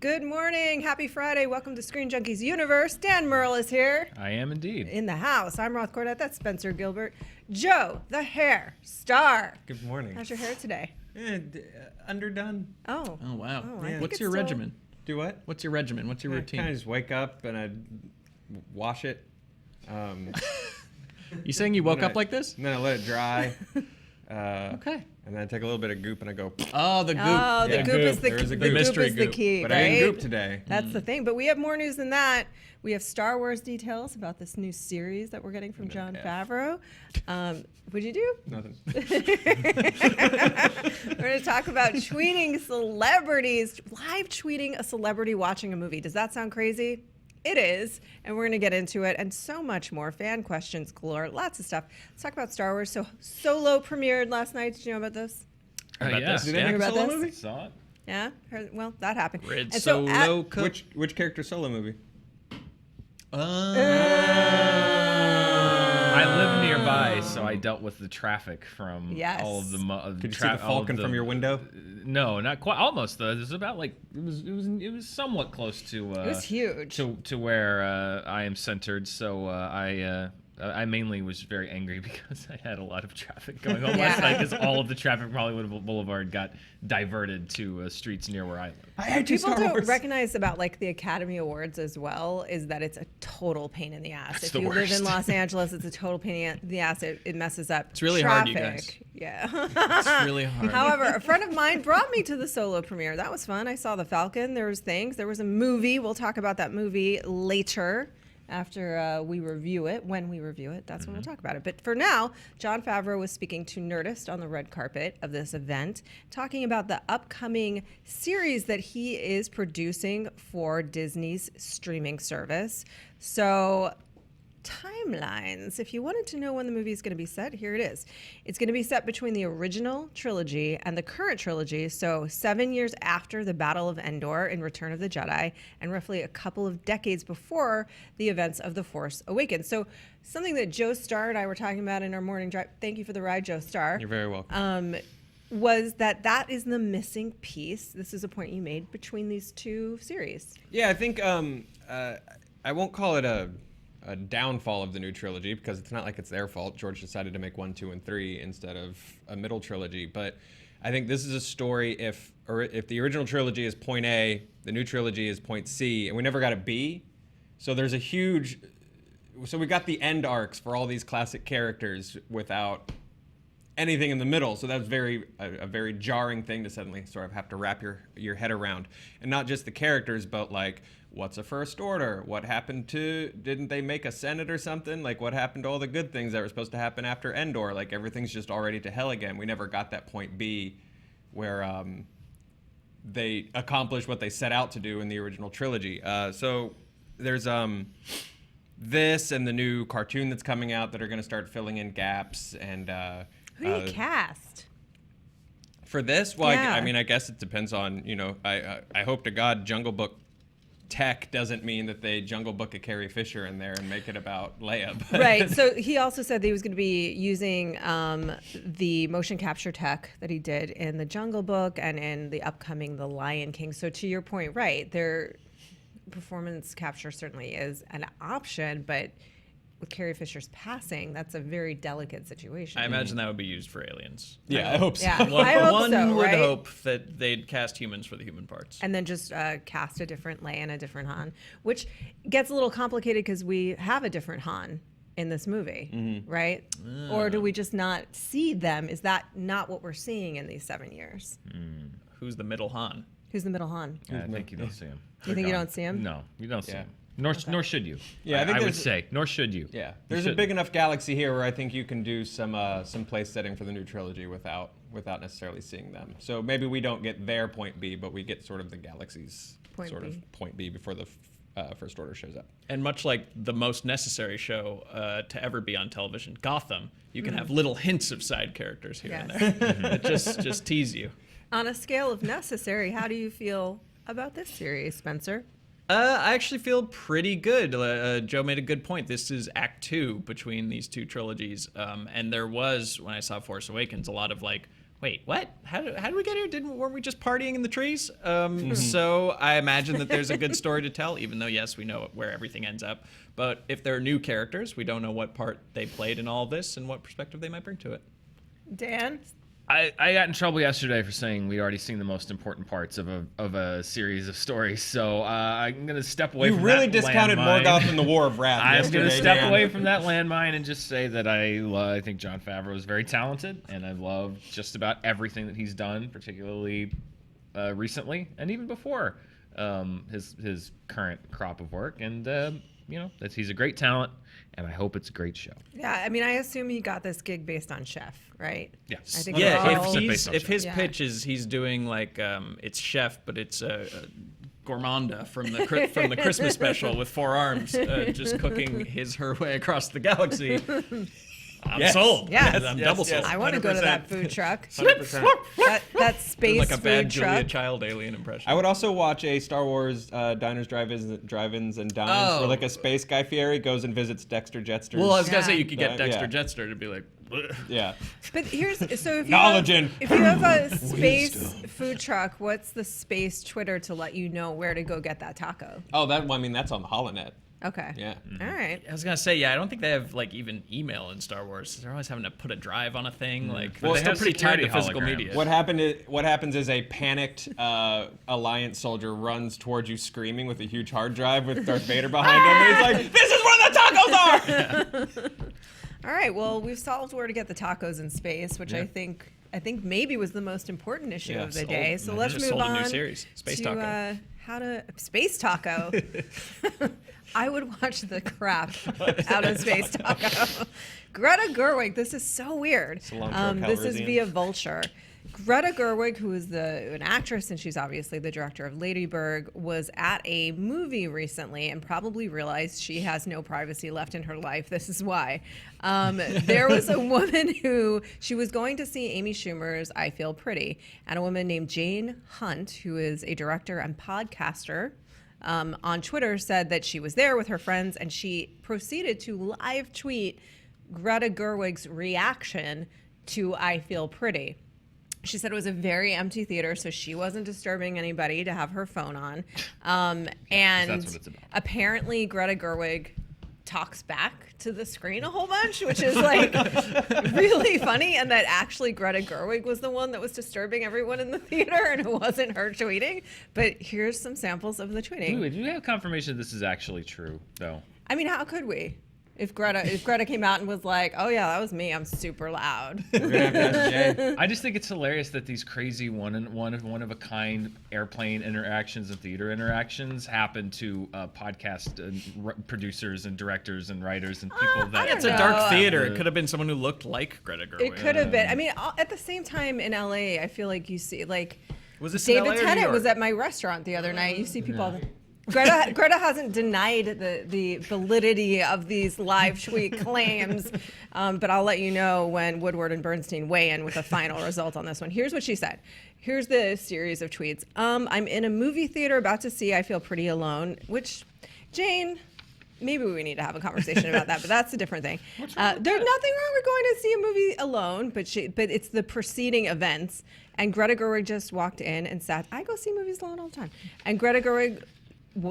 Good morning. Happy Friday. Welcome to Screen Junkies Universe. Dan Merle is here. I am indeed. In the house. I'm Roth Cordet. That's Spencer Gilbert. Joe, the hair star. Good morning. How's your hair today? Underdone. Oh. Oh, wow. I think What's it's your still- regimen? Do what? What's your regimen? What's your I routine? kind of just wake up and I wash it. You saying you woke And up I- like this? And then I let it dry. Okay. And then I take a little bit of goop and I go. Oh, the goop. Oh, the Yeah, goop is there is the a goop goop. Mystery is the goop. key, But right? I didn't goop today. That's the thing. But we have more news than that. We have Star Wars details about this new series that we're getting from Jon Favreau. What'd you do? Nothing. We're going to talk about tweeting celebrities, live tweeting a celebrity watching a movie. Does that sound crazy? It is, and we're going to get into it and so much more. Fan questions galore, lots of stuff. Let's talk about Star Wars. So Solo premiered last night. Did you know about this? About yeah. this? Did they Hear make a about solo this? movie? Saw it. Yeah? Well, that happened. Red And so Solo Cook. Which character solo movie? I live nearby, so I dealt with the traffic from Yes. all of the. Could you see the Falcon from your window? No, not quite. Almost though. It was about like it was somewhat close to. It was huge. To where I am centered, so I mainly was very angry because I had a lot of traffic going on last night because all of the traffic from Hollywood Boulevard got diverted to streets near where I live. I hate you, People Star don't Wars. recognize about like the Academy Awards as well is that it's a total pain in the ass. That's If the you live in worst. Los Angeles, it's a total pain in the ass. It messes up. It's really traffic. hard, you guys. Yeah. It's really hard. However, a friend of mine brought me to the Solo premiere. That was fun. I saw the Falcon. There was things. There was a movie. We'll talk about that movie later after we review it. When we review it, that's when we'll talk about it. But for now, Jon Favreau was speaking to Nerdist on the red carpet of this event, talking about the upcoming series that he is producing for Disney's streaming service. So timelines. If you wanted to know when the movie is going to be set, here it is. It's going to be set between the original trilogy and the current trilogy, so 7 years after the Battle of Endor in Return of the Jedi, and roughly a couple of decades before the events of The Force Awakens. So something that Joe Starr and I were talking about in our morning drive, thank you for the ride, Joe Starr, You're very welcome. was that is the missing piece. This is a point you made between these two series. Yeah, I think I won't call it a downfall of the new trilogy because it's not like it's their fault. George decided to make 1, 2, and 3 instead of a middle trilogy. But I think this is a story if the original trilogy is point A, the new trilogy is point C, and we never got a B. So there's a huge. So we got the end arcs for all these classic characters without anything in the middle. So that was a very jarring thing to suddenly sort of have to wrap your head around, and not just the characters, but like. What's a First Order? What happened to, didn't they make a Senate or something? Like, what happened to all the good things that were supposed to happen after Endor? Like, everything's just already to hell again. We never got that point B where they accomplished what they set out to do in the original trilogy. So there's this and the new cartoon that's coming out that are going to start filling in gaps. And Who do you cast? for this, well, Yeah. I mean, I guess it depends on, I hope to God Jungle Book tech doesn't mean that they Jungle Book a Carrie Fisher in there and make it about Leia. But Right. So he also said that he was going to be using the motion capture tech that he did in the Jungle Book and in the upcoming The Lion King. So to your point, right, their performance capture certainly is an option, but with Carrie Fisher's passing, that's a very delicate situation. I imagine that would be used for aliens. Yeah, I hope so. Yeah. One, I hope one so, would right? hope that they'd cast humans for the human parts. And then just cast a different Leia and a different Han, which gets a little complicated because we have a different Han in this movie, right? Or do we just not see them? Is that not what we're seeing in these 7 years? Who's the middle Han? Who's the middle Han? I think you don't see him. You think you don't see him? No, you don't see Yeah. him. Nor should you. Yeah, I think I would there's- say. Nor should you. Yeah, You there's a shouldn't. big enough galaxy here where I think you can do some place setting for the new trilogy without necessarily seeing them. So maybe we don't get their point B, but we get sort of the galaxy's Point sort B. of point B before the First Order shows up. And much like the most necessary show to ever be on television, Gotham, you can have little hints of side characters here and Yes. there that just tease you. On a scale of necessary, how do you feel about this series, Spencer? I actually feel pretty good. Joe made a good point. This is Act 2 between these two trilogies. And there was, when I saw Force Awakens, a lot of like, wait, what? How did we get here? Weren't we just partying in the trees? So I imagine that there's a good story to tell, even though, yes, we know where everything ends up. But if there are new characters, we don't know what part they played in all of this and what perspective they might bring to it. Dan? I got in trouble yesterday for saying we'd already seen the most important parts of a series of stories, so I'm going to step away from that. You really discounted landmine. Morgoth in the War of Wrath I'm going to step Dan. away from that landmine and just say that I think Jon Favreau is very talented, and I've loved just about everything that he's done, particularly recently and even before his current crop of work. And that he's a great talent, and I hope it's a great show. Yeah, I mean, I assume he got this gig based on Chef, right? Yes. I think Yeah, we're all- if his pitch is he's doing like it's Chef, but it's Gourmanda from the Christmas special with 4 arms, just cooking her way across the galaxy. I'm sold. Yes. I'm double sold. I want to go to that food truck. 100%. that space like a bad food Julia truck. Child alien impression. I would also watch a Star Wars diners, drive-ins, and dines where like a space guy Fieri goes and visits Dexter Jetster. Well, I was gonna say Yeah. you could get Dexter Yeah. Jetster to be like. "Bleh." Yeah. But here's so if you Knowledge have, and if you have a space food truck, what's the space Twitter to let you know where to go get that taco? Oh, that's on the Holonet. Okay. Yeah. All right. I was gonna say, I don't think they have like even email in Star Wars. They're always having to put a drive on a thing. Like, Well, they're they still have pretty tied to security physical hologram. media. What happens is a panicked Alliance soldier runs towards you screaming with a huge hard drive with Darth Vader behind him, and he's like, "This is where the tacos are!" All right. Well, we've solved where to get the tacos in space, which I think maybe was the most important issue of the sold. day. So let's Just move sold a new on series, Space to Taco. how to space taco. I would watch the crap out of Space Taco. Greta Gerwig, this is so weird. Cilantro This is Calrissian. via Vulture. Greta Gerwig, who is an actress, and she's obviously the director of Lady Bird, was at a movie recently and probably realized she has no privacy left in her life. This is why. There was a woman who, she was going to see Amy Schumer's I Feel Pretty, and a woman named Jane Hunt, who is a director and podcaster, on Twitter said that she was there with her friends, and she proceeded to live tweet Greta Gerwig's reaction to I Feel Pretty. She said it was a very empty theater, so she wasn't disturbing anybody to have her phone on. And That's what it's about. apparently Greta Gerwig talks back to the screen a whole bunch, which is like really funny, and that actually Greta Gerwig was the one that was disturbing everyone in the theater and it wasn't her tweeting. But here's some samples of the tweeting. Ooh, do you have confirmation this is actually true, though? I mean, how could we? If Greta came out and was like, "Oh yeah, that was me. I'm super loud." We're gonna have to ask Jay. I just think it's hilarious that these crazy one of a kind airplane interactions and theater interactions happen to podcast producers and directors and writers and people that. don't It's a know. dark theater. It could have been someone who looked like Greta Gerwig. It could have been. I mean, at the same time in LA, I feel like you see like Was this in David LA or New Tennant York? was at my restaurant the other night. You see people. Greta hasn't denied the validity of these live tweet claims, but I'll let you know when Woodward and Bernstein weigh in with a final result on this one. Here's what she said. Here's the series of tweets. I'm in a movie theater about to see I Feel Pretty Alone, which, Jane, maybe we need to have a conversation about that, but that's a different thing. There's nothing wrong with going to see a movie alone, but it's the preceding events. And Greta Gerwig just walked in and sat. I go see movies alone all the time. And Greta Gerwig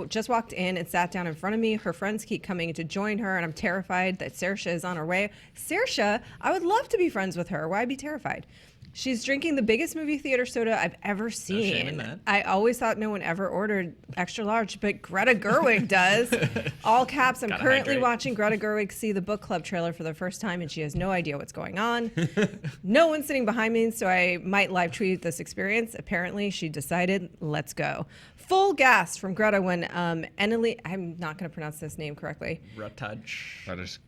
just walked in and sat down in front of me. Her friends keep coming to join her, and I'm terrified that Saoirse is on her way. Saoirse, I would love to be friends with her. Why be terrified? She's drinking the biggest movie theater soda I've ever seen. shame in that. I always thought no one ever ordered extra large, but Greta Gerwig does. All caps, I'm Gotta currently hydrate. watching Greta Gerwig see the book club trailer for the first time, and she has no idea what's going on. No one's sitting behind me, so I might live tweet this experience. Apparently, she decided, let's go. Full gas from Greta when Emily, I'm not going to pronounce this name correctly.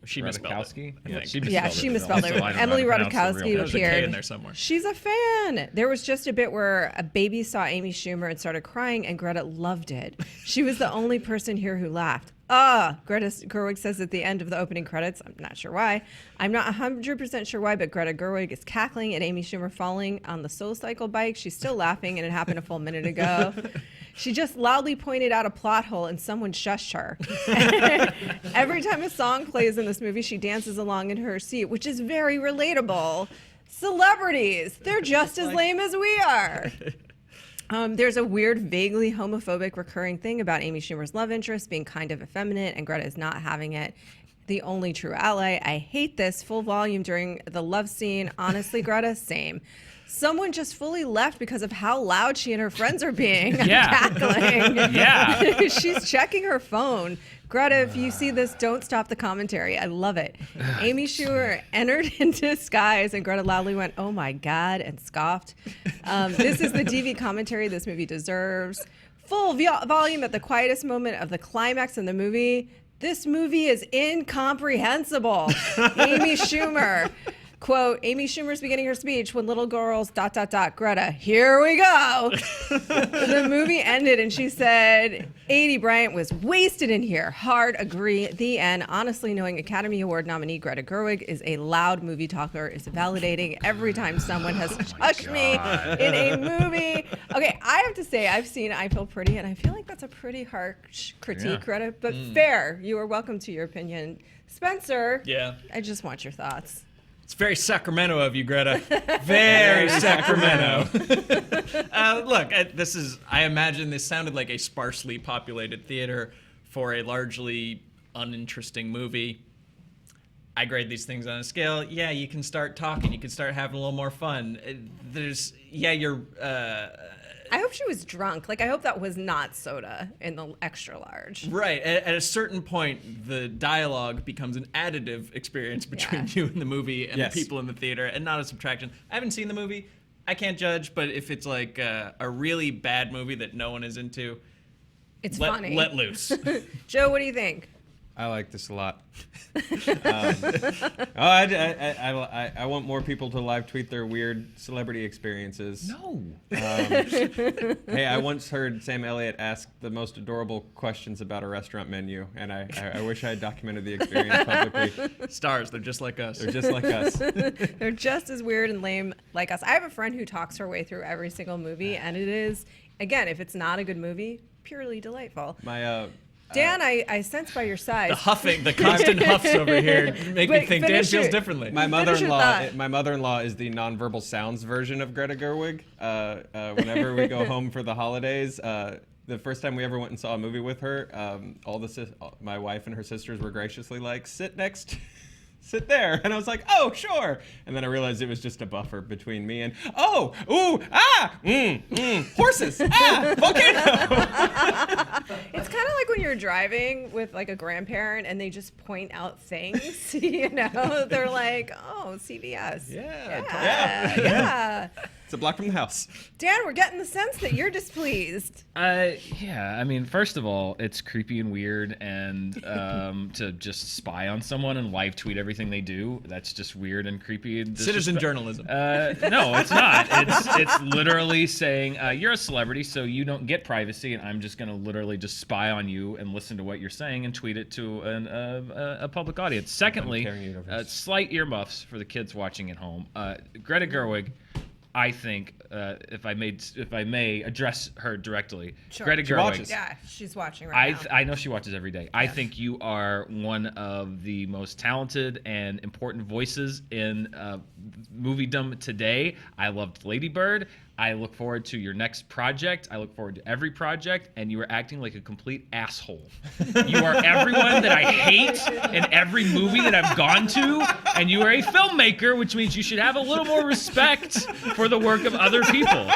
She misspelled it, I think. She misspelled it. So I don't know Emily how to pronounce the Ratajkowski real name. There's a K appeared. in there somewhere. She's a fan. There was just a bit where a baby saw Amy Schumer and started crying, and Greta loved it. She was the only person here who laughed. Greta Gerwig says at the end of the opening credits, I'm not sure why. I'm not 100% sure why, but Greta Gerwig is cackling at Amy Schumer falling on the SoulCycle bike. She's still laughing, and it happened a full minute ago. She just loudly pointed out a plot hole and someone shushed her. Every time a song plays in this movie, she dances along in her seat, which is very relatable. Celebrities, they're just as lame as we are. There's a weird, vaguely homophobic recurring thing about Amy Schumer's love interest being kind of effeminate and Greta is not having it. The only true ally. I hate this. Full volume during the love scene. Honestly, Greta, same. Someone just fully left because of how loud she and her friends are being. Cackling. Yeah. She's checking her phone. Greta, if you see this, don't stop the commentary. I love it. Amy Schumer entered into disguise and Greta loudly went, "Oh my God," and scoffed. This is the DV commentary this movie deserves. Full volume at the quietest moment of the climax in the movie. This movie is incomprehensible. Amy Schumer. Quote, Amy Schumer's beginning her speech when little girls, ... Greta, here we go. The movie ended and she said, 80 Bryant was wasted in here. Hard agree. The end. Honestly, knowing Academy Award nominee Greta Gerwig is a loud movie talker is validating every time someone has hushed me in a movie. Okay, I have to say, I've seen I Feel Pretty and I feel like that's a pretty harsh critique, Greta, but fair. You are welcome to your opinion. Spencer, I just want your thoughts. It's very Sacramento of you, Greta. Very Sacramento. Look, I imagine this sounded like a sparsely populated theater for a largely uninteresting movie. I grade these things on a scale. Yeah, you can start talking. You can start having a little more fun. I hope she was drunk. Like, I hope that was not soda in the extra large. Right. At a certain point, the dialogue becomes an additive experience between you and the movie and the people in the theater, and not a subtraction. I haven't seen the movie. I can't judge, but if it's like a really bad movie that no one is into, it's funny. Let loose. Joe, what do you think? I like this a lot. I want more people to live tweet their weird celebrity experiences. No. Hey, I once heard Sam Elliott ask the most adorable questions about a restaurant menu, and I wish I had documented the experience publicly. Stars, they're just like us. They're just like us. They're just as weird and lame like us. I have a friend who talks her way through every single movie, and it is, again, if it's not a good movie, purely delightful. Dan, I sense by your side. The constant huffs over here make me think Dan feels differently. My mother-in-law is the nonverbal sounds version of Greta Gerwig. Whenever we go home for the holidays, the first time we ever went and saw a movie with her, my wife and her sisters were graciously like, sit there. And I was like, oh, sure. And then I realized it was just a buffer between me and, horses, volcano. It's kind of like when you're driving with like a grandparent and they just point out things, they're like, oh, CBS. Yeah. It's a block from the house. Dan, we're getting the sense that you're displeased. Yeah. I mean, first of all, it's creepy and weird, and to just spy on someone and live tweet everything they do, that's just weird and creepy. And citizen journalism. No, it's not. It's literally saying you're a celebrity, so you don't get privacy, and I'm just going to literally just spy on you and listen to what you're saying and tweet it to a public audience. Secondly, slight earmuffs for the kids watching at home. Greta Gerwig, I think, if I may address her directly, sure. Greta Gerwig. Yeah, she's watching right now. I know she watches every day. I think you are one of the most talented and important voices in moviedom today. I loved Lady Bird. I look forward to your next project. I look forward to every project, and you are acting like a complete asshole. You are everyone that I hate in every movie that I've gone to, and you are a filmmaker, which means you should have a little more respect for the work of other people.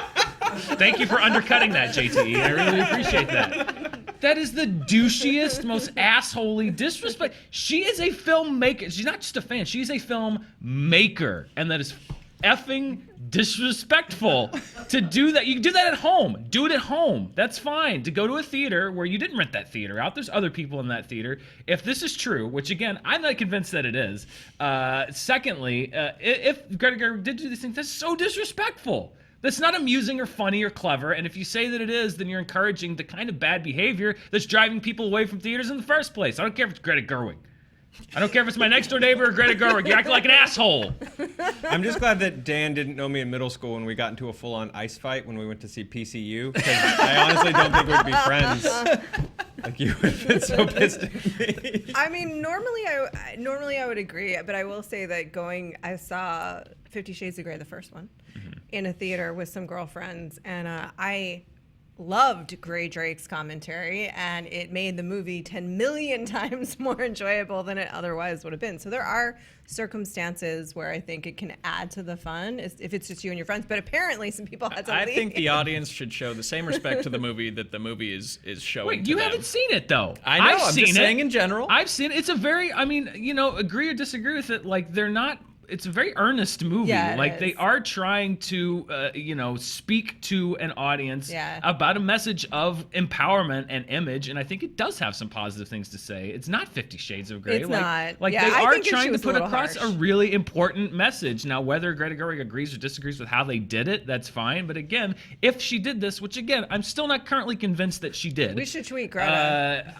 Thank you for undercutting that, JTE. I really appreciate that. That is the douchiest, most assholey disrespect. She is a filmmaker. She's not just a fan. She's a filmmaker, and that is effing disrespectful to do that. You can do that at home. Do it at home. That's fine. To go to a theater where you didn't rent that theater out, there's other people in that theater. If this is true, which again, I'm not convinced that it is. Secondly, if Greta Gerwig did do these things, that's so disrespectful. That's not amusing or funny or clever. And if you say that it is, then you're encouraging the kind of bad behavior that's driving people away from theaters in the first place. I don't care if it's Greta Gerwig. I don't care if it's my next door neighbor or Greta Gerwig. You act like an asshole. I'm just glad that Dan didn't know me in middle school when we got into a full-on ice fight when we went to see PCU. Because I honestly don't think we'd be friends. Like, you would have been so pissed at me. I mean, normally I would agree, but I will say that I saw 50 Shades of Grey, the first one, in a theater with some girlfriends, and I loved Grey Drake's commentary, and it made the movie 10 million times more enjoyable than it otherwise would have been. So there are circumstances where I think it can add to the fun if it's just you and your friends, but apparently some people had to leave. I think the audience should show the same respect to the movie that the movie is showing. Wait, to you them. haven't seen it though. I know. I'm just saying in general. I've seen it. It's a very, I mean, agree or disagree with it. Like, they're not. It's a very earnest movie. Yeah, like, they are trying to, speak to an audience about a message of empowerment and image, and I think it does have some positive things to say. It's not 50 Shades of Grey. It's not. Like, Yeah, they I are think she trying to was a put little across harsh. a really important message. Now, whether Greta Gerwig agrees or disagrees with how they did it, that's fine. But again, if she did this, which again, I'm still not currently convinced that she did. We should tweet Greta.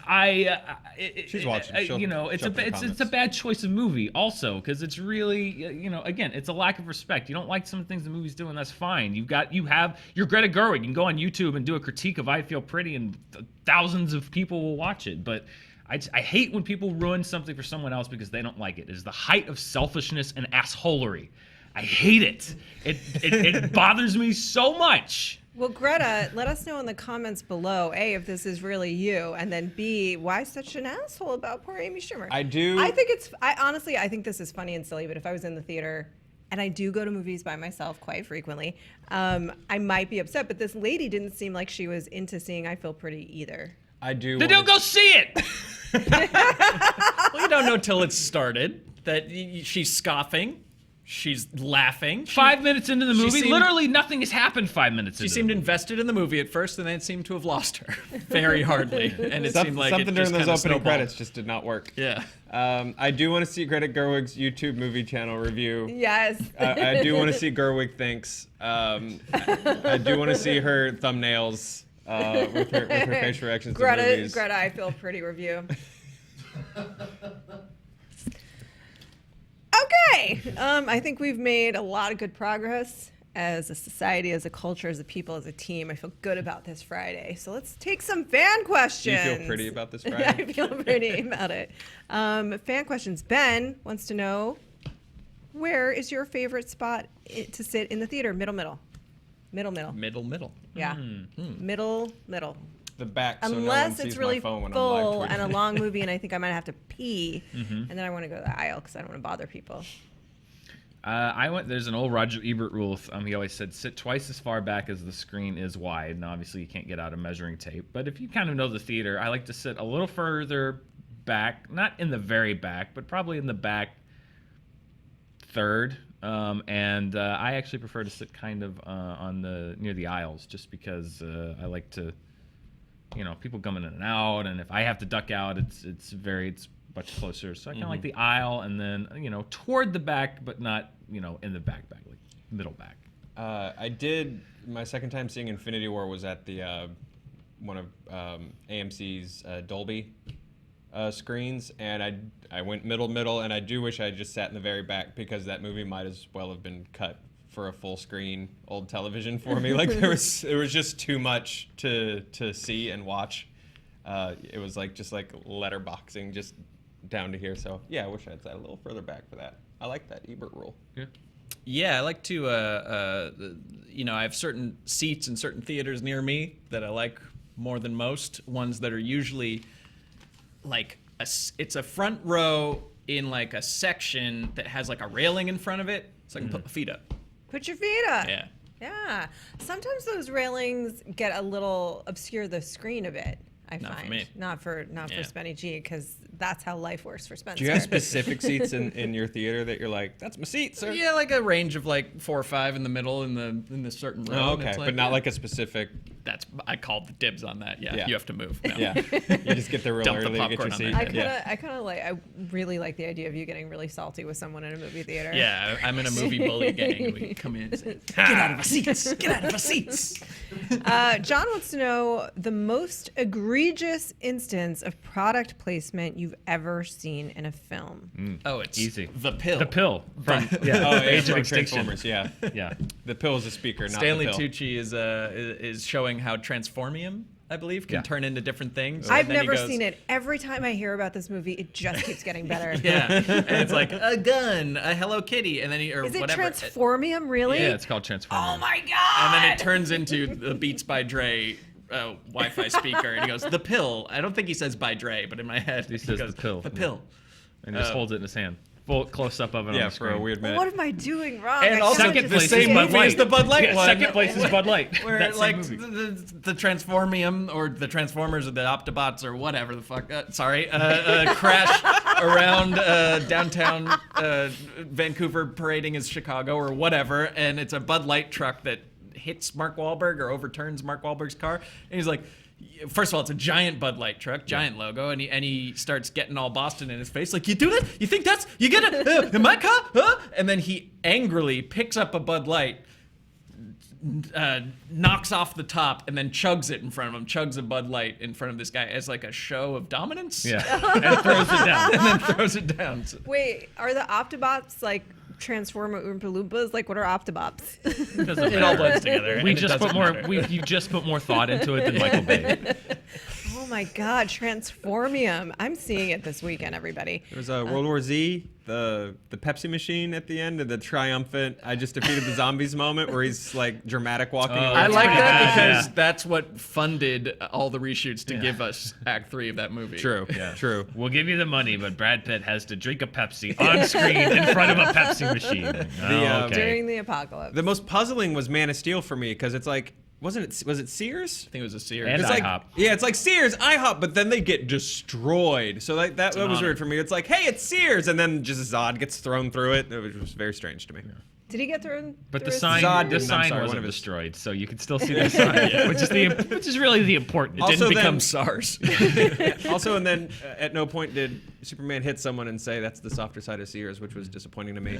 She's watching. It's a bad choice of movie also, because it's really, again, it's a lack of respect. You don't like some of the things the movie's doing, that's fine. You're Greta Gerwig. You can go on YouTube and do a critique of I Feel Pretty, and thousands of people will watch it. But I hate when people ruin something for someone else because they don't like it. It is the height of selfishness and assholery. I hate it. It bothers me so much. Well, Greta, let us know in the comments below, A, if this is really you, and then B, why such an asshole about poor Amy Schumer? I think this is funny and silly, but if I was in the theater, and I do go to movies by myself quite frequently, I might be upset, but this lady didn't seem like she was into seeing I Feel Pretty either. I do. Then don't go see it! Well, you don't know till it's started that she's scoffing. She's laughing. 5 minutes into the movie, literally nothing has happened 5 minutes into She seemed invested in the movie at first, and then it seemed to have lost her very hardly. And it seemed like something it during just those opening snowballed. credits just did not work. Yeah. I do want to see Greta Gerwig's YouTube movie channel review. Yes. I do want to see Gerwig Thinks. I do want to see her thumbnails with her facial reactions to movies. Greta, I Feel Pretty review. Okay. I think we've made a lot of good progress as a society, as a culture, as a people, as a team. I feel good about this Friday. So let's take some fan questions. Do you feel pretty about this Friday? I feel pretty about it. Fan questions. Ben wants to know, where is your favorite spot to sit in the theater? Middle. Middle. Yeah. Middle. The back, so Unless no one sees it's really my phone when full I'm live and a tweeting. long movie, and I think I might have to pee, and then I want to go to the aisle because I don't want to bother people. There's an old Roger Ebert rule. He always said, sit twice as far back as the screen is wide. And obviously you can't get out a measuring tape. But if you kind of know the theater, I like to sit a little further back, not in the very back, but probably in the back third. I actually prefer to sit kind of near the aisles, just because I like to, people coming in and out. And if I have to duck out, it's much closer. So I kind of like the aisle, and then, toward the back, but not, in the back, like middle back. I did, my second time seeing Infinity War was at the one of AMC's Dolby screens, and I went middle, and I do wish I just sat in the very back, because that movie might as well have been cut for a full screen old television for me. Like, it was just too much to see and watch. It was just like letterboxing just down to here. So yeah, I wish I'd sat a little further back for that. I like that Ebert rule. Yeah, I like to, I have certain seats in certain theaters near me that I like more than most. Ones that are usually it's a front row in like a section that has like a railing in front of it, so I can put my feet up. Put your feet up. Yeah. Yeah. Sometimes those railings get a little obscure the screen a bit. I Not find for me. not for Spenny G, because that's how life works for Spencer. Do you have specific seats in your theater that you're like, that's my seat, sir? Yeah, like a range of like 4 or 5 in the middle in the certain row. Oh, okay, but not like a specific I called the dibs on that. Yeah, Yeah. you have to move. No. Yeah, you just get there real Dump the early to get your popcorn on seat. there. I really like the idea of you getting really salty with someone in a movie theater. Yeah, I'm in a movie bully gang. We come in and say, get out of our seats! Get out of our seats! John wants to know the most egregious instance of product placement you've ever seen in a film. Oh, it's Easy. The Pill. The pill from Oh, yeah, Age of from Extinction. Transformers, yeah. Yeah. The pill is a speaker, not Stanley the pill. Tucci is showing how transformium, I believe, can Yeah. turn into different things. I've And then he never goes, seen it. Every time I hear about this movie, it just keeps getting better. Yeah, and it's like a gun, a Hello Kitty, and then he or Is it whatever. Transformium, really? Yeah, it's called Transformers. Oh my god! And then it turns into the Beats by Dre Wi-Fi speaker, and he goes, "The pill." I don't think he says by Dre, but in my head He says goes, the pill. The pill. And just holds it in his hand. Full close up of it on Yeah, the for a screen. weird minute. What am I doing wrong? And I also should've Second just place seen is same it. Bud movie Light. as the Bud Light Yeah, one. Second place is Bud Light. Where That same like movie. the Transformium or the Transformers or the Optobots or whatever the fuck, crash around downtown Vancouver, parading as Chicago or whatever, and it's a Bud Light truck that hits Mark Wahlberg or overturns Mark Wahlberg's car, and he's like. First of all, it's a giant Bud Light truck, giant logo, and he starts getting all Boston in his face, like, you do that? You think that's, you get it in my car? Huh? And then he angrily picks up a Bud Light, knocks off the top, and then chugs it in front of him, chugs a Bud Light in front of this guy as like a show of dominance. Yeah. And throws it down. And then throws it down. So- Wait, are the Optobots like Transformer Oompa Loompas? Like, what are Optobots? It all blends together. We and it just put doesn't more. matter. You just put more thought into it than Michael Bay. Oh my god, Transformium. I'm seeing it this weekend, everybody. There was a World War Z, the Pepsi machine at the end, of the triumphant "I just defeated the zombies" moment, where he's like dramatic walking. away. I like pretty that bad, because yeah. that's what funded all the reshoots to give us Act 3 of that movie. True. Yeah. True. We'll give you the money, but Brad Pitt has to drink a Pepsi on screen in front of a Pepsi machine. Okay. During the apocalypse. The most puzzling was Man of Steel for me, because it's like, was it Sears? I think it was a series. And It's like, IHOP. yeah, it's like Sears, IHOP, but then they get destroyed. So like that was honor. weird for me. It's like, hey, it's Sears, and then just Zod gets thrown through it. It was very strange to me. Did he get thrown? But the through his- sign, Zod the didn't, I'm sign sorry, one wasn't of his- destroyed, so you can still see the sign, which is really the important. It Also didn't become then- SARS. Also, and then at no point did Superman hit someone and say that's the softer side of Sears, which was disappointing to me.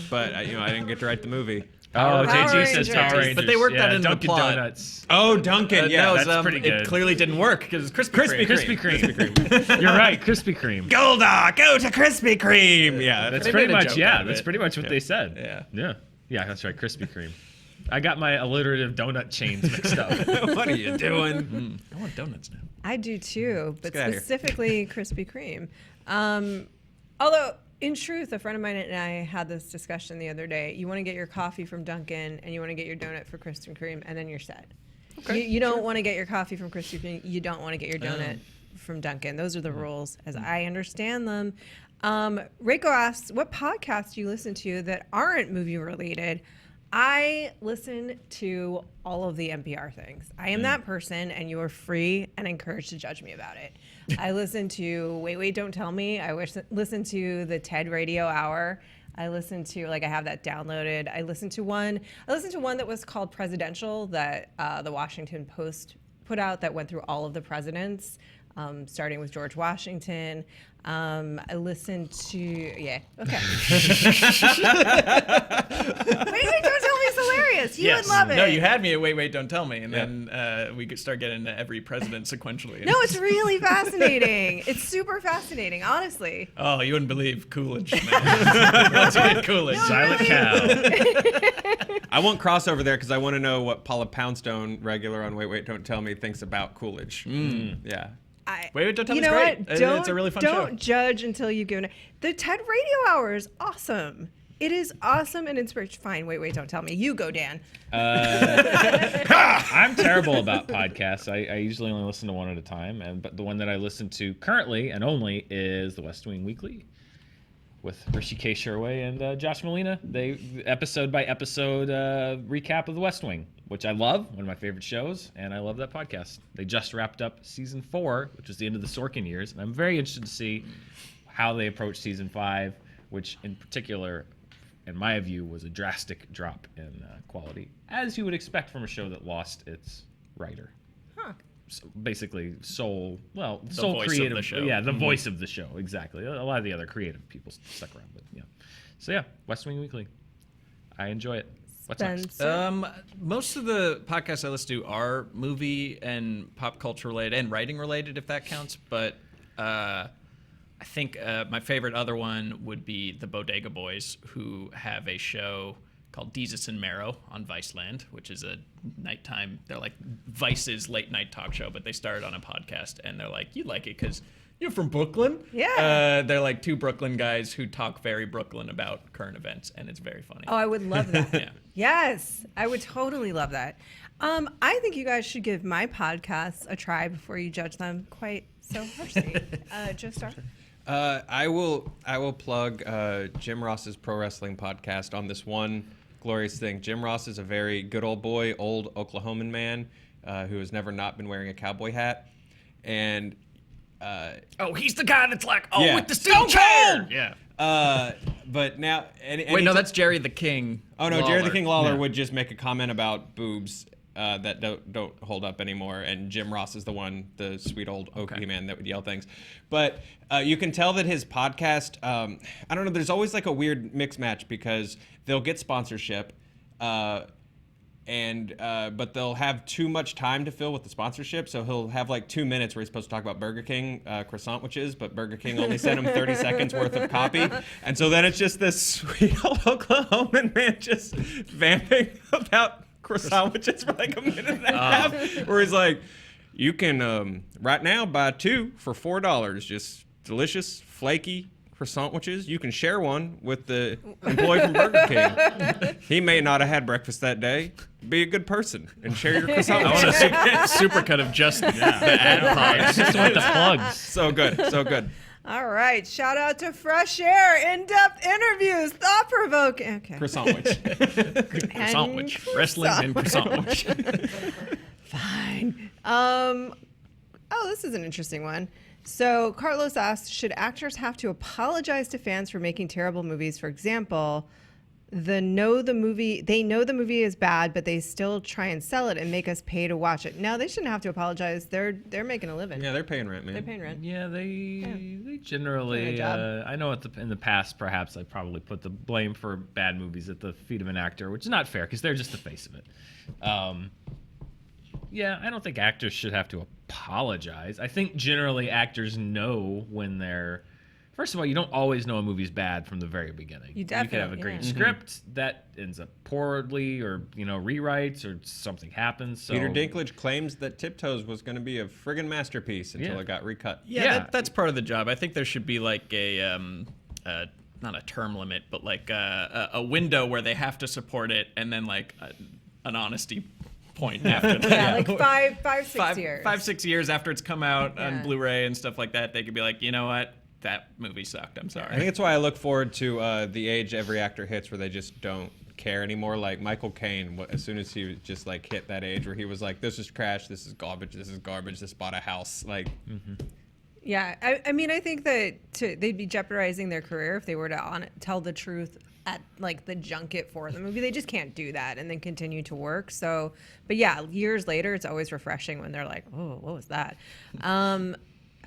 But I didn't get to write the movie. Oh, Power JG says Rangers. Power Rangers. But they worked yeah, that into the Dunkin' plot. Donuts. Oh, Duncan, yeah, no, that's pretty good. It clearly didn't work because it's Krispy Krispy Kreme. Krispy You're right, Krispy Kreme. Golda, go to Krispy Kreme. Yeah, That's They pretty made a much joke yeah. out of That's it. pretty much what they said. Yeah. That's right. Krispy Kreme. I got my alliterative donut chains mixed up. what are you doing? I want donuts now. I do too, but get out of here. specifically Krispy Kreme. Although, in truth, a friend of mine and I had this discussion the other day. You want to get your coffee from Dunkin' and you want to get your donut for Krispy Kreme, and then you're set. Okay, You don't want to get your coffee from Krispy Kreme. You don't want to get your donut from Dunkin'. Those are the rules, as I understand them. Reiko asks, what podcasts do you listen to that aren't movie related? I listen to all of the NPR things. I am that person, and you are free and encouraged to judge me about it. I listen to Wait, Don't Tell Me. I listen to the TED Radio Hour. I listen to, I have that downloaded. I listened to one that was called Presidential that the Washington Post put out that went through all of the presidents, starting with George Washington. I listened to, okay. Wait, Don't Tell Me is hilarious. You would love it. No, you had me at Wait, Don't Tell Me, and then we could start getting into every president sequentially. No, it's really fascinating. It's super fascinating, honestly. Oh, you wouldn't believe Coolidge, man. Once you get Coolidge. Silent cow. I won't cross over there because I want to know what Paula Poundstone, regular on Wait, Don't Tell Me, thinks about Coolidge. Yeah. Wait, Don't Tell You Me's know great. what? It's a really fun show. Don't judge until you've given it. The TED Radio Hour is awesome. It is awesome and inspirational. Fine, wait, don't tell me. You go, Dan. I'm terrible about podcasts. I usually only listen to one at a time, but the one that I listen to currently and only is the West Wing Weekly with Rishi K. Sherway and Josh Molina. They episode by episode recap of the West Wing, which I love, one of my favorite shows, and I love that podcast. They just wrapped up season 4, which is the end of the Sorkin years, and I'm very interested to see how they approach season 5, which in particular in my view, was a drastic drop in quality, as you would expect from a show that lost its writer. Huh. So basically, sole voice creative, of the show. Yeah, the voice of the show, exactly. A lot of the other creative people stuck around, but yeah. So yeah, West Wing Weekly. I enjoy it. What's next? Spencer? Most of the podcasts I listen to are movie and pop culture related and writing related, if that counts. But I think my favorite other one would be the Bodega Boys, who have a show called Desus and Mero on Viceland, which is a nighttime. They're like Vice's late night talk show, but they started on a podcast, and they're like, you like it because you're from Brooklyn. Yeah. They're like two Brooklyn guys who talk very Brooklyn about current events, and it's very funny. Oh, I would love that. Yeah. Yes, I would totally love that. I think you guys should give my podcasts a try before you judge them quite so harshly. Joe Star? I will plug Jim Ross's pro wrestling podcast on this one glorious thing. Jim Ross is a very good old boy, old Oklahoman man who has never not been wearing a cowboy hat. And he's the guy that's like, Yeah. with the steel chair. Yeah. but now, Wait, no, that's Jerry the King. Oh no, Jerry the Lawler. King Lawler Yeah. would just make a comment about boobs that don't hold up anymore, and Jim Ross is the sweet old Okie man that would yell things. But you can tell that his podcast, I don't know, there's always like a weird mix match because they'll get sponsorship, but they'll have too much time to fill with the sponsorship, so he'll have like 2 minutes where he's supposed to talk about Burger King croissant sandwiches, but Burger King only sent him 30 seconds worth of copy, and so then it's just this sweet old Oklahoman man just vamping about croissant sandwiches for like a minute and a half, where he's like, you can right now buy 2 for $4, just delicious, flaky croissant sandwiches. You can share one with the employee from Burger King. He may not have had breakfast that day. Be a good person and share your croissant I want sandwiches. a super cut of just the ad I just want the plugs. So good, so good. All right. Shout out to Fresh Air, in-depth interviews, thought-provoking. Okay. Croissant sandwich. sandwich. Wrestling and croissant sandwich. Fine. This is an interesting one. So Carlos asks, should actors have to apologize to fans for making terrible movies? For example, they know the movie is bad, but they still try and sell it and make us pay to watch it. No, they shouldn't have to apologize. They're making a living. Yeah, they're paying rent, man. They're paying rent. Yeah, they Doing generally. their job. I know in the past, perhaps I probably put the blame for bad movies at the feet of an actor, which is not fair because they're just the face of it. Yeah, I don't think actors should have to apologize. I think generally actors know when they're. First of all, you don't always know a movie's bad from the very beginning. You could have a definitely- great yeah. script that ends up poorly, or rewrites, or something happens. So Peter Dinklage claims that Tiptoes was going to be a friggin' masterpiece until Yeah. it got recut. Yeah, that's part of the job. I think there should be like a not a term limit, but like a window where they have to support it, and then like an honesty point after that. Yeah, like five, 6 years. 5-6 years after it's come out Yeah. on Blu-ray and stuff like that, they could be like, you know what, that movie sucked. I'm sorry. I think that's why I look forward to the age every actor hits where they just don't care anymore. Like Michael Caine, as soon as he just like hit that age where he was like, this is trash, this is garbage, this bought a house. Like, Yeah, I mean, I think that they'd be jeopardizing their career if they were to tell the truth at like the junket for the movie. They just can't do that and then continue to work. So, but yeah, years later, it's always refreshing when they're like, oh, what was that?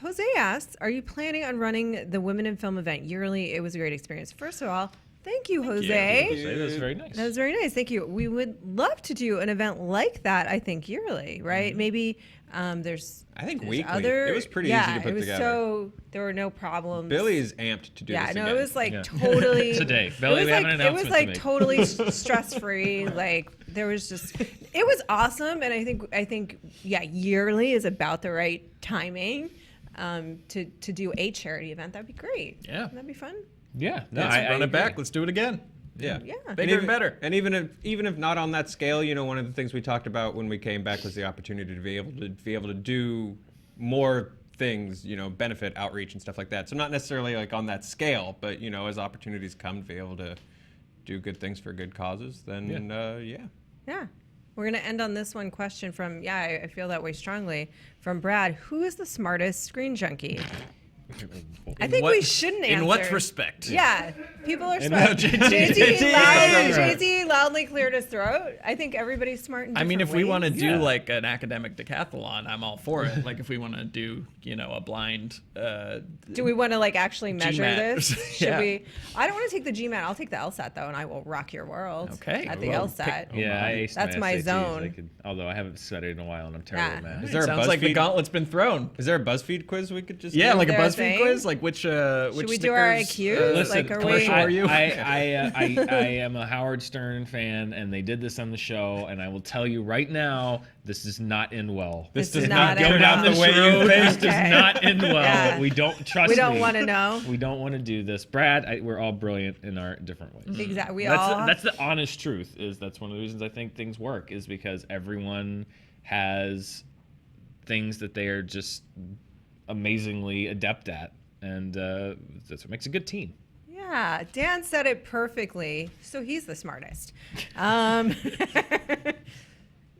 Jose asks, are you planning on running the Women in Film event yearly? It was a great experience. First of all, thank you, Jose. That was very nice. That was very nice. Thank you. We would love to do an event like that, I think, yearly, right? Maybe there's I think there's weekly. other. It was pretty easy to put it was together. So there were no problems. Billy's amped to do Yeah, this no, again. it was like Yeah. totally Today. it Belly, was we have an like, it was announcement to like make. totally stress free. Like there was just, it was awesome, and I think yeah, yearly is about the right timing to do a charity event. That'd be great. Yeah. That'd be fun. Yeah, no, Let's I run it back. agree. Let's do it again. Yeah. Yeah. And Bigger and even- better. And even if not on that scale, one of the things we talked about when we came back was the opportunity to be able to do more things, benefit outreach and stuff like that. So not necessarily like on that scale, but as opportunities come to be able to do good things for good causes, then yeah. Yeah. We're going to end on this one question from, I feel that way strongly, from Brad. Who is the smartest screen junkie? I think we shouldn't answer. In what respect? Yeah, people are And smart. JT JT loudly cleared his throat. I think everybody's smart in I mean, if different we want to ways. do like an academic decathlon, I'm all for it. Like if we want to do, a blind. Do we want to like actually measure GMAT. this? Should Yeah. we? I don't want to take the GMAT. I'll take the LSAT though, and I will rock your world. Okay. At the Well, LSAT. Yeah, I aced That's my SATs. zone. Although I haven't studied in a while and I'm terrible Nah. at math. Is there a Sounds like the BuzzFeed- gauntlet's been thrown. Is there a BuzzFeed quiz we could just Yeah, do? like a there a BuzzFeed thing? quiz. Like which Should we do our Snickers, IQs? Listen, Like, are commercial we? are you? I am a Howard Stern fan, and they did this on the show, and I will tell you right now, this does not end well. This does does not not go end down well. the way you This think. does Okay. not end well. Yeah. We don't trust. We don't me. want to know. We don't want to do this, Brad. We're all brilliant in our different ways. Exactly. We That's all. that's the honest truth. That's one of the reasons I think things work is because everyone has things that they are just amazingly adept at, and that's what makes a good team. Yeah, Dan said it perfectly. So he's the smartest.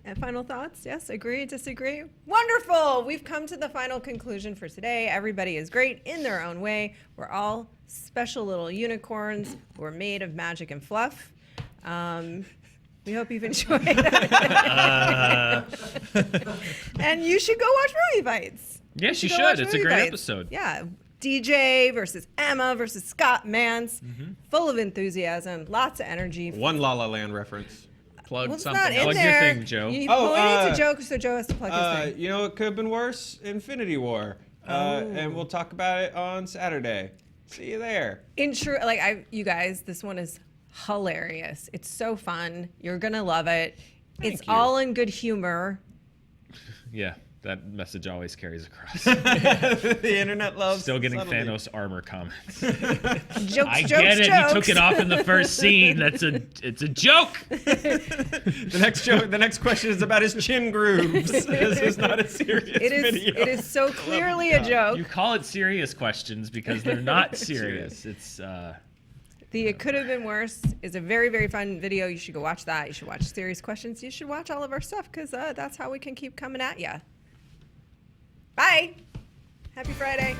And final thoughts? Yes, agree, disagree? Wonderful! We've come to the final conclusion for today. Everybody is great in their own way. We're all special little unicorns. We're made of magic and fluff. We hope you've enjoyed it. And you should go watch Movie Fights. Yes, you go should. watch It's a Movie great Fights. episode. Yeah. DJ versus Emma versus Scott Mance. Full of enthusiasm, lots of energy. One La La Land reference. Plug Well, it's something not in else. Plug your there. thing, Joe. You Oh, pointed to Joe, so Joe has to plug his thing. You know what could have been worse? Infinity War. And we'll talk about it on Saturday. See you there. You guys, this one is hilarious. It's so fun. You're gonna love it. It's you. all in good humor. Yeah, that message always carries across. The internet loves Still getting subtlety. Thanos armor comments. Jokes, I jokes, get it. jokes. You took it off in the first scene. It's a joke. The next question is about his chin grooves. This is not a serious video. It is so clearly a joke. You call it serious questions because they're not serious. It's The It Could Have Been Worse is a very, very fun video. You should go watch that. You should watch Serious Questions. You should watch all of our stuff because that's how we can keep coming at you. Bye. Happy Friday.